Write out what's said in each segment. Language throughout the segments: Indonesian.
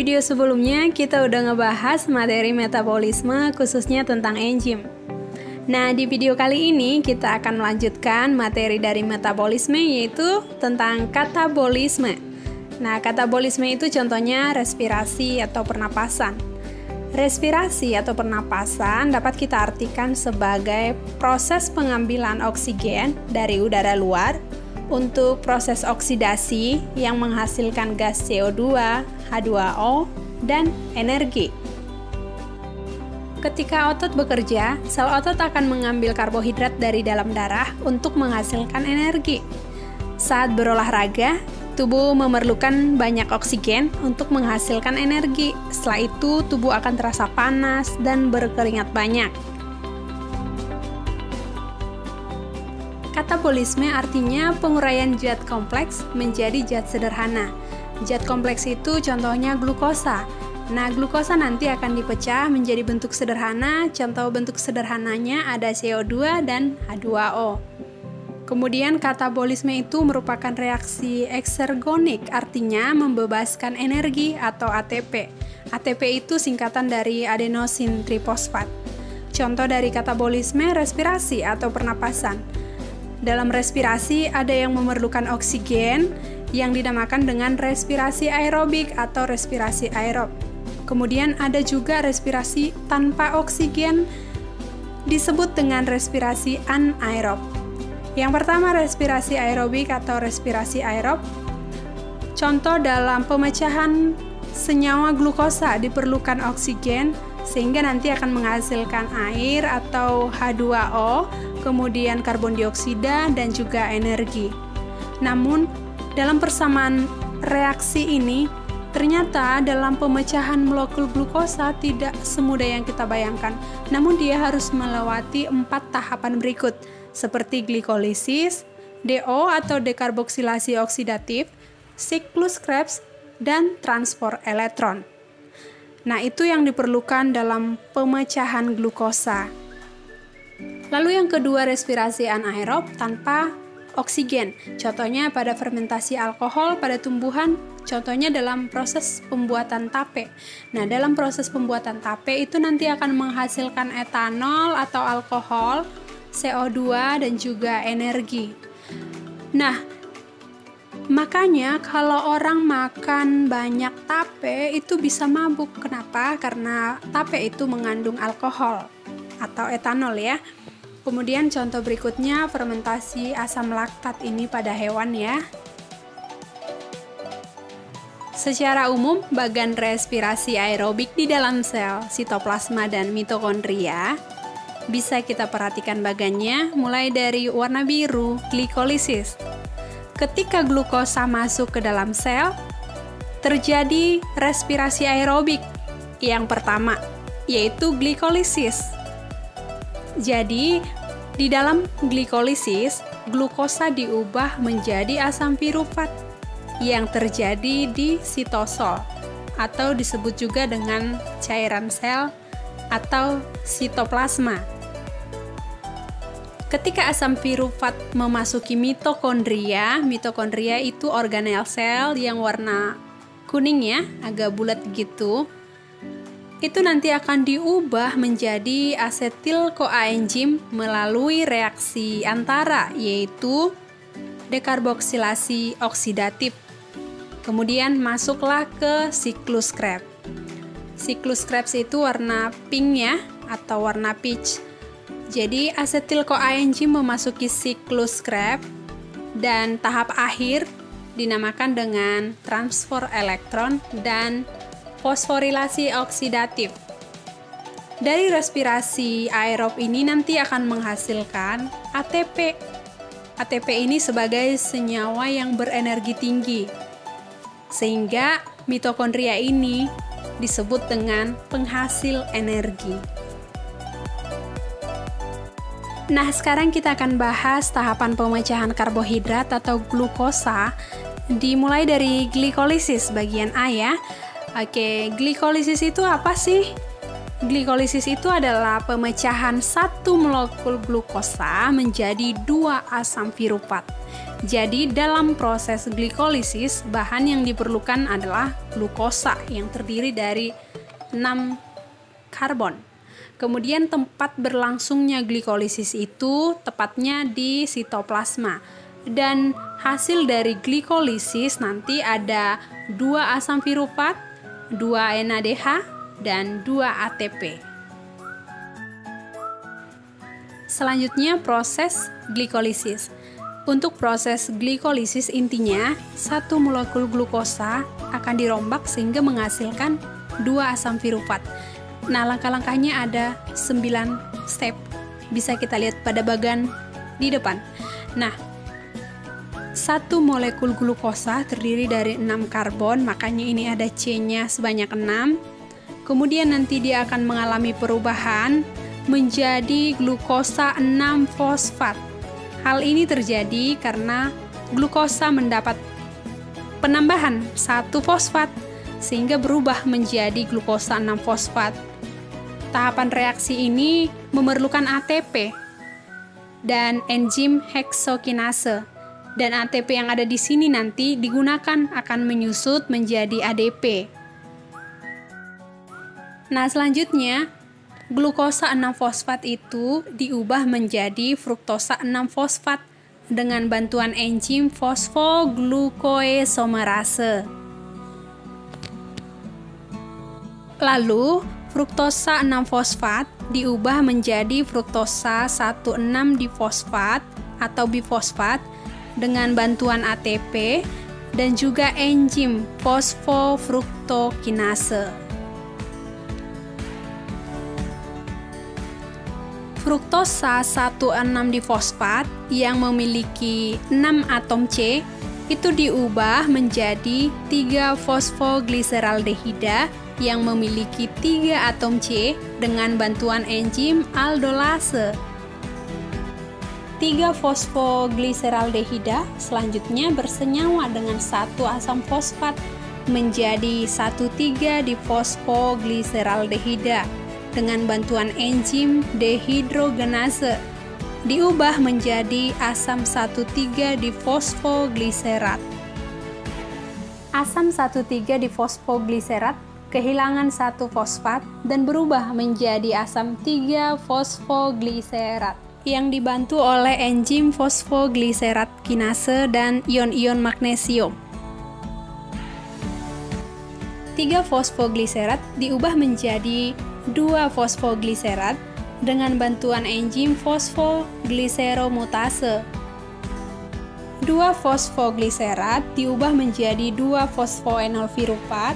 video sebelumnya kita udah ngebahas materi metabolisme khususnya tentang enzim. Nah, di video kali ini kita akan melanjutkan materi dari metabolisme yaitu tentang katabolisme. Nah, katabolisme itu contohnya respirasi atau pernapasan. Respirasi atau pernapasan dapat kita artikan sebagai proses pengambilan oksigen dari udara luar untuk proses oksidasi yang menghasilkan gas CO2, H2O, dan energi. Ketika otot bekerja, sel otot akan mengambil karbohidrat dari dalam darah untuk menghasilkan energi. Saat berolahraga, tubuh memerlukan banyak oksigen untuk menghasilkan energi. Setelah itu, tubuh akan terasa panas dan berkeringat banyak. Katabolisme artinya penguraian zat kompleks menjadi zat sederhana. Zat kompleks itu contohnya glukosa. Nah, glukosa nanti akan dipecah menjadi bentuk sederhana. Contoh bentuk sederhananya ada CO2 dan H2O. Kemudian katabolisme itu merupakan reaksi eksergonik, artinya membebaskan energi atau ATP. ATP itu singkatan dari adenosin trifosfat. Contoh dari katabolisme respirasi atau pernapasan. Dalam respirasi ada yang memerlukan oksigen yang dinamakan dengan respirasi aerobik atau respirasi aerob. Kemudian ada juga respirasi tanpa oksigen disebut dengan respirasi anaerob. Yang pertama respirasi aerobik atau respirasi aerob. Contoh dalam pemecahan senyawa glukosa diperlukan oksigen sehingga nanti akan menghasilkan air atau H2O, kemudian karbon dioksida dan juga energi. Namun dalam persamaan reaksi ini ternyata dalam pemecahan molekul glukosa tidak semudah yang kita bayangkan. Namun dia harus melewati 4 tahapan berikut seperti glikolisis, DO atau dekarboksilasi oksidatif, siklus Krebs, dan transport elektron. Nah, itu yang diperlukan dalam pemecahan glukosa. Lalu yang kedua respirasi anaerob tanpa oksigen. Contohnya pada fermentasi alkohol pada tumbuhan, contohnya dalam proses pembuatan tape. Nah, dalam proses pembuatan tape itu nanti akan menghasilkan etanol atau alkohol, CO2 dan juga energi. Nah, makanya kalau orang makan banyak tape itu bisa mabuk. Kenapa? Karena tape itu mengandung alkohol atau etanol ya. Kemudian contoh berikutnya fermentasi asam laktat ini pada hewan ya. Secara umum, bagan respirasi aerobik di dalam sel, sitoplasma dan mitokondria bisa kita perhatikan bagannya mulai dari warna biru, glikolisis. Ketika glukosa masuk ke dalam sel, terjadi respirasi aerobik yang pertama, yaitu glikolisis. Jadi, di dalam glikolisis, glukosa diubah menjadi asam pirufat yang terjadi di sitosol atau disebut juga dengan cairan sel atau sitoplasma. Ketika asam pirufat memasuki mitokondria, mitokondria itu organel sel yang warna kuning ya, agak bulat gitu. Itu nanti akan diubah menjadi asetil-koenzim melalui reaksi antara, yaitu dekarboksilasi oksidatif. Kemudian masuklah ke siklus Krebs. Siklus Krebs itu warna pink ya, atau warna peach. Jadi asetil-koenzim memasuki siklus Krebs dan tahap akhir dinamakan dengan transfer elektron dan fosforilasi oksidatif. Dari respirasi aerob ini nanti akan menghasilkan ATP. ATP ini sebagai senyawa yang berenergi tinggi. Sehingga mitokondria ini disebut dengan penghasil energi. Nah, sekarang kita akan bahas tahapan pemecahan karbohidrat atau glukosa dimulai dari glikolisis bagian A ya. Oke, glikolisis itu apa sih? Glikolisis itu adalah pemecahan satu molekul glukosa menjadi 2 asam piruvat. Jadi dalam proses glikolisis, bahan yang diperlukan adalah glukosa yang terdiri dari 6 karbon. Kemudian tempat berlangsungnya glikolisis itu tepatnya di sitoplasma. Dan hasil dari glikolisis nanti ada 2 asam piruvat, 2 NADH, dan 2 ATP. Selanjutnya proses glikolisis. Untuk proses glikolisis intinya, satu molekul glukosa akan dirombak sehingga menghasilkan 2 asam piruvat. Nah, langkah-langkahnya ada 9 step. Bisa kita lihat pada bagian di depan. Nah, satu molekul glukosa terdiri dari 6 karbon, makanya ini ada C-nya sebanyak 6. Kemudian nanti dia akan mengalami perubahan menjadi glukosa 6-fosfat. Hal ini terjadi karena glukosa mendapat penambahan 1 fosfat sehingga berubah menjadi glukosa 6-fosfat. Tahapan reaksi ini memerlukan ATP dan enzim heksokinase. Dan ATP yang ada di sini nanti digunakan akan menyusut menjadi ADP. Nah, selanjutnya glukosa 6-fosfat itu diubah menjadi fruktosa 6-fosfat dengan bantuan enzim fosfoglukoesomerase. Lalu, fruktosa 6-fosfat diubah menjadi fruktosa 1,6-difosfat atau bifosfat dengan bantuan ATP dan juga enzim fosfofruktokinase. Fruktosa 1,6-difosfat yang memiliki 6 atom C itu diubah menjadi 3-fosfogliseraldehida yang memiliki 3 atom C dengan bantuan enzim aldolase. 3-fosfogliseraldehida selanjutnya bersenyawa dengan 1 asam fosfat menjadi 1,3-difosfogliseraldehida dengan bantuan enzim dehidrogenase diubah menjadi asam 1,3-difosfogliserat. Asam 1,3-difosfogliserat kehilangan 1 fosfat dan berubah menjadi asam 3-fosfogliserat yang dibantu oleh enzim fosfogliserat kinase dan ion-ion magnesium. 3-fosfogliserat diubah menjadi 2-fosfogliserat dengan bantuan enzim fosfogliseromutase. 2-fosfogliserat diubah menjadi 2-fosfoenol piruvat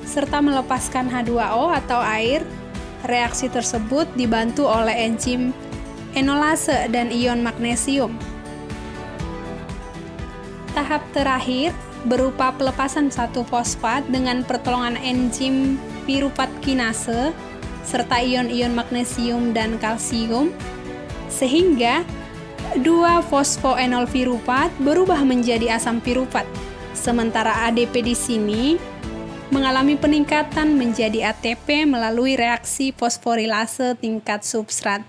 serta melepaskan H2O atau air. Reaksi tersebut dibantu oleh enzim enolase dan ion magnesium. Tahap terakhir berupa pelepasan 1 fosfat dengan pertolongan enzim piruvat kinase serta ion-ion magnesium dan kalsium, sehingga 2-fosfoenol piruvat berubah menjadi asam piruvat. Sementara ADP di sini mengalami peningkatan menjadi ATP melalui reaksi fosforilase tingkat substrat.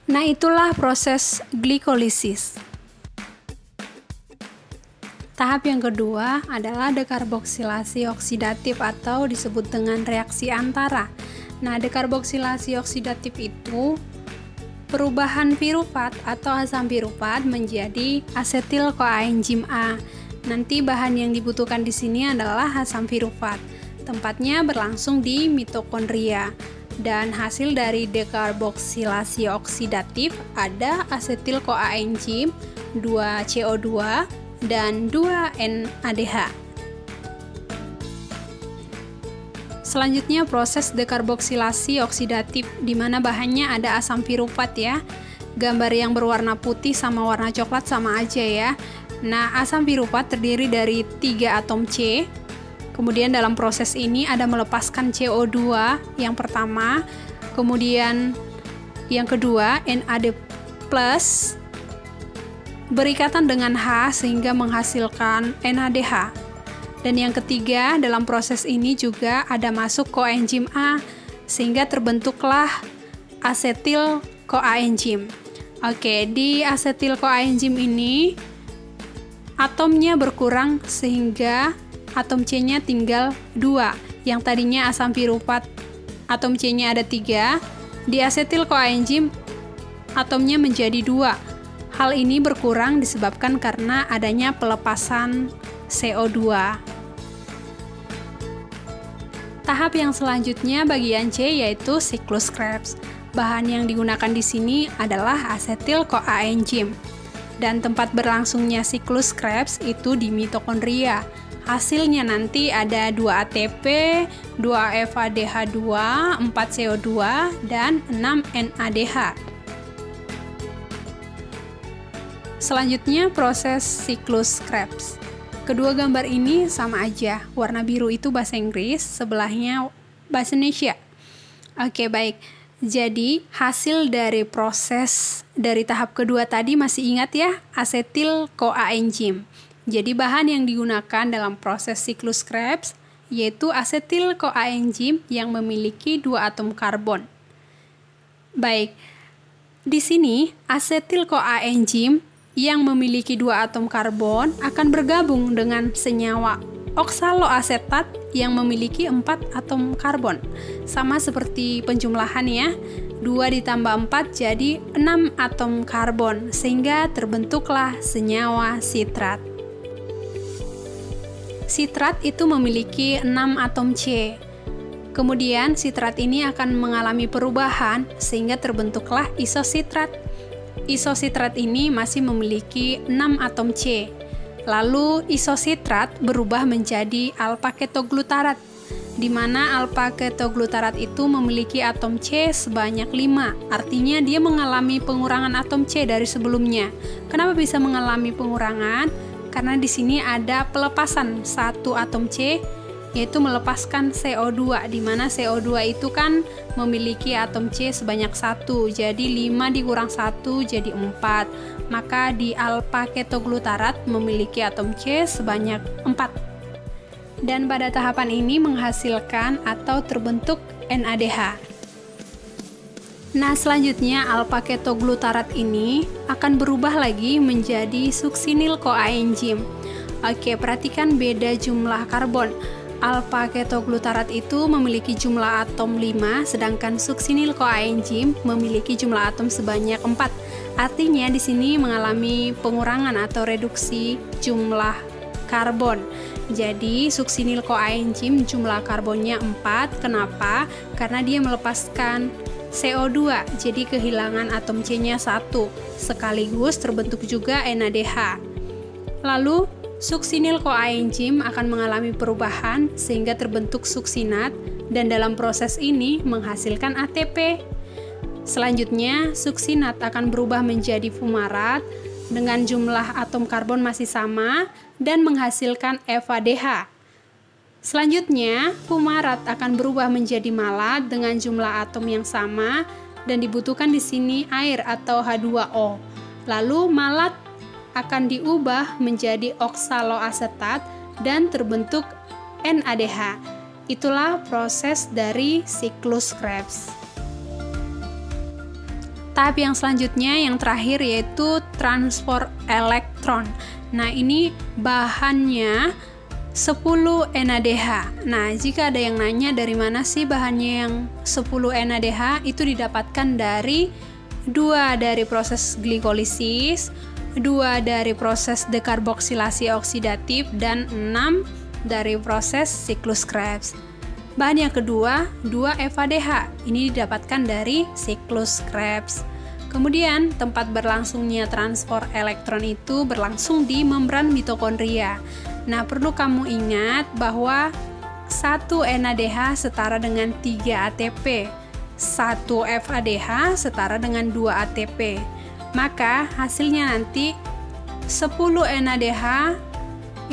Nah, itulah proses glikolisis. Tahap yang kedua adalah dekarboksilasi oksidatif atau disebut dengan reaksi antara. Nah, dekarboksilasi oksidatif itu perubahan piruvat atau asam piruvat menjadi asetil koenzim A. Nanti bahan yang dibutuhkan di sini adalah asam piruvat. Tempatnya berlangsung di mitokondria. Dan hasil dari dekarboksilasi oksidatif ada asetil koenzim 2CO2 dan 2-NADH. Selanjutnya proses dekarboksilasi oksidatif di mana bahannya ada asam piruvat ya. Gambar yang berwarna putih sama warna coklat sama aja ya. Nah, asam piruvat terdiri dari 3 atom C. Kemudian dalam proses ini ada melepaskan CO2 yang pertama, kemudian yang kedua NAD+ berikatan dengan H sehingga menghasilkan NADH. Dan yang ketiga, dalam proses ini juga ada masuk koenzim A sehingga terbentuklah asetil koenzim. Oke, di asetil koenzim ini atomnya berkurang sehingga atom C-nya tinggal 2. Yang tadinya asam piruvat atom C-nya ada 3, di asetil koenzim atomnya menjadi 2. Hal ini berkurang disebabkan karena adanya pelepasan CO2. Tahap yang selanjutnya bagian C yaitu siklus Krebs. Bahan yang digunakan di sini adalah asetil koenzim. Dan tempat berlangsungnya siklus Krebs itu di mitokondria. Hasilnya nanti ada 2 ATP, 2 FADH2, 4 CO2, dan 6 NADH. Selanjutnya proses siklus Krebs. Kedua gambar ini sama aja. Warna biru itu bahasa Inggris, sebelahnya bahasa Indonesia. Oke, baik. Jadi, hasil dari proses dari tahap kedua tadi masih ingat ya, asetil koenzim. Jadi, bahan yang digunakan dalam proses siklus Krebs yaitu asetil koenzim yang memiliki 2 atom karbon. Baik, di sini asetil koenzim yang memiliki 2 atom karbon akan bergabung dengan senyawa oksaloasetat yang memiliki 4 atom karbon. Sama seperti penjumlahan ya, 2 ditambah 4 jadi 6 atom karbon, sehingga terbentuklah senyawa sitrat. Sitrat itu memiliki 6 atom C. Kemudian sitrat ini akan mengalami perubahan sehingga terbentuklah isositrat. Isositrat ini masih memiliki 6 atom C. Lalu isositrat berubah menjadi alpha-ketoglutarat, di mana alpha-ketoglutarat itu memiliki atom C sebanyak 5. Artinya dia mengalami pengurangan atom C dari sebelumnya. Kenapa bisa mengalami pengurangan? Karena di sini ada pelepasan 1 atom C, yaitu melepaskan CO2, di mana CO2 itu kan memiliki atom C sebanyak 1, jadi 5 dikurang 1 jadi 4. Maka di alpha-ketoglutarat memiliki atom C sebanyak 4. Dan pada tahapan ini menghasilkan atau terbentuk NADH. Nah, selanjutnya alpha-ketoglutarat ini akan berubah lagi menjadi suksinil koenzim. Oke, perhatikan beda jumlah karbon. Alpha-ketoglutarat itu memiliki jumlah atom 5, sedangkan suksinil koenzim memiliki jumlah atom sebanyak 4. Artinya di sini mengalami pengurangan atau reduksi jumlah karbon. Jadi suksinil koenzim jumlah karbonnya 4. Kenapa? Karena dia melepaskan CO2, jadi kehilangan atom C-nya 1. Sekaligus terbentuk juga NADH. Lalu suksinil koenzim akan mengalami perubahan sehingga terbentuk suksinat, dan dalam proses ini menghasilkan ATP. Selanjutnya, suksinat akan berubah menjadi fumarat dengan jumlah atom karbon masih sama dan menghasilkan FADH. Selanjutnya, fumarat akan berubah menjadi malat dengan jumlah atom yang sama dan dibutuhkan di sini air atau H2O. Lalu malat akan diubah menjadi oksaloasetat dan terbentuk NADH. Itulah proses dari siklus Krebs. Tahap yang selanjutnya, yang terakhir, yaitu transport elektron. Nah, ini bahannya 10 NADH. Nah, jika ada yang nanya dari mana sih bahannya yang 10 NADH, itu didapatkan dari 2 dari proses glikolisis, 2 dari proses dekarboksilasi oksidatif, dan 6 dari proses siklus Krebs. Bahan yang kedua, 2 FADH. Ini didapatkan dari siklus Krebs. Kemudian, tempat berlangsungnya transport elektron itu berlangsung di membran mitokondria. Nah, perlu kamu ingat bahwa 1 NADH setara dengan 3 ATP, 1 FADH setara dengan 2 ATP. Maka hasilnya nanti 10 NADH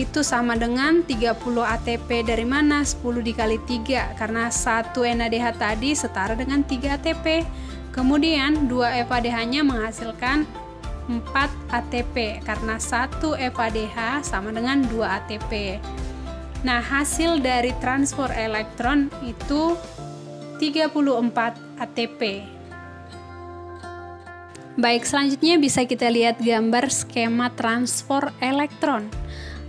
itu sama dengan 30 ATP. Dari mana? 10 dikali 3, karena 1 NADH tadi setara dengan 3 ATP. Kemudian 2 FADH-nya menghasilkan 4 ATP, karena 1 FADH sama dengan 2 ATP. Nah, hasil dari transport elektron itu 34 ATP. Baik, selanjutnya bisa kita lihat gambar skema transfer elektron.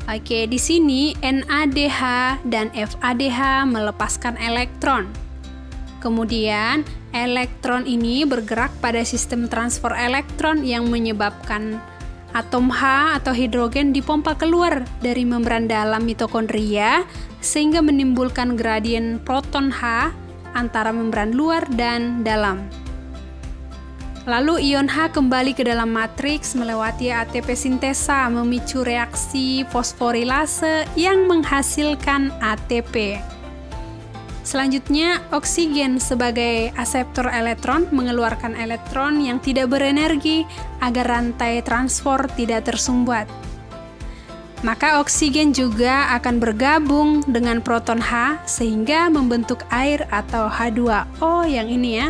Oke, di sini NADH dan FADH melepaskan elektron. Kemudian, elektron ini bergerak pada sistem transfer elektron yang menyebabkan atom H atau hidrogen dipompa keluar dari membran dalam mitokondria sehingga menimbulkan gradien proton H antara membran luar dan dalam. Lalu ion H kembali ke dalam matriks melewati ATP sintesa memicu reaksi fosforilase yang menghasilkan ATP. Selanjutnya, oksigen sebagai aseptor elektron mengeluarkan elektron yang tidak berenergi agar rantai transfer tidak tersumbat. Maka oksigen juga akan bergabung dengan proton H sehingga membentuk air atau H2O yang ini ya.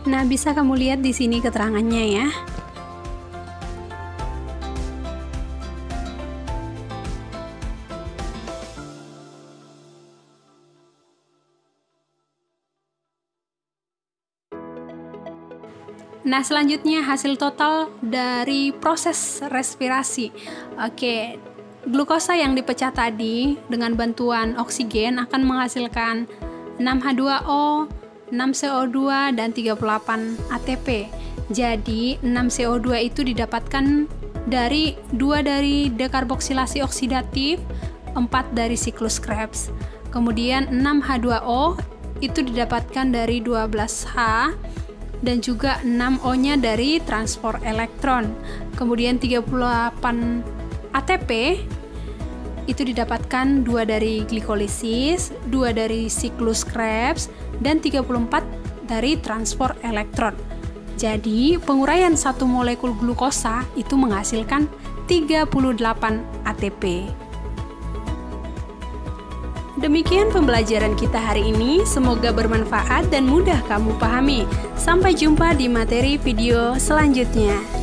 Nah, bisa kamu lihat di sini keterangannya ya. Nah, selanjutnya hasil total dari proses respirasi. Oke, glukosa yang dipecah tadi dengan bantuan oksigen akan menghasilkan 6H2O, 6CO2, dan 38 ATP. Jadi, 6CO2 itu didapatkan dari 2 dari dekarboksilasi oksidatif, 4 dari siklus Krebs. Kemudian 6H2O itu didapatkan dari 12H dan juga 6O-nya dari transport elektron. Kemudian 38 ATP itu didapatkan 2 dari glikolisis, 2 dari siklus Krebs, dan 34 dari transport elektron. Jadi, penguraian satu molekul glukosa itu menghasilkan 38 ATP. Demikian pembelajaran kita hari ini, semoga bermanfaat dan mudah kamu pahami. Sampai jumpa di materi video selanjutnya.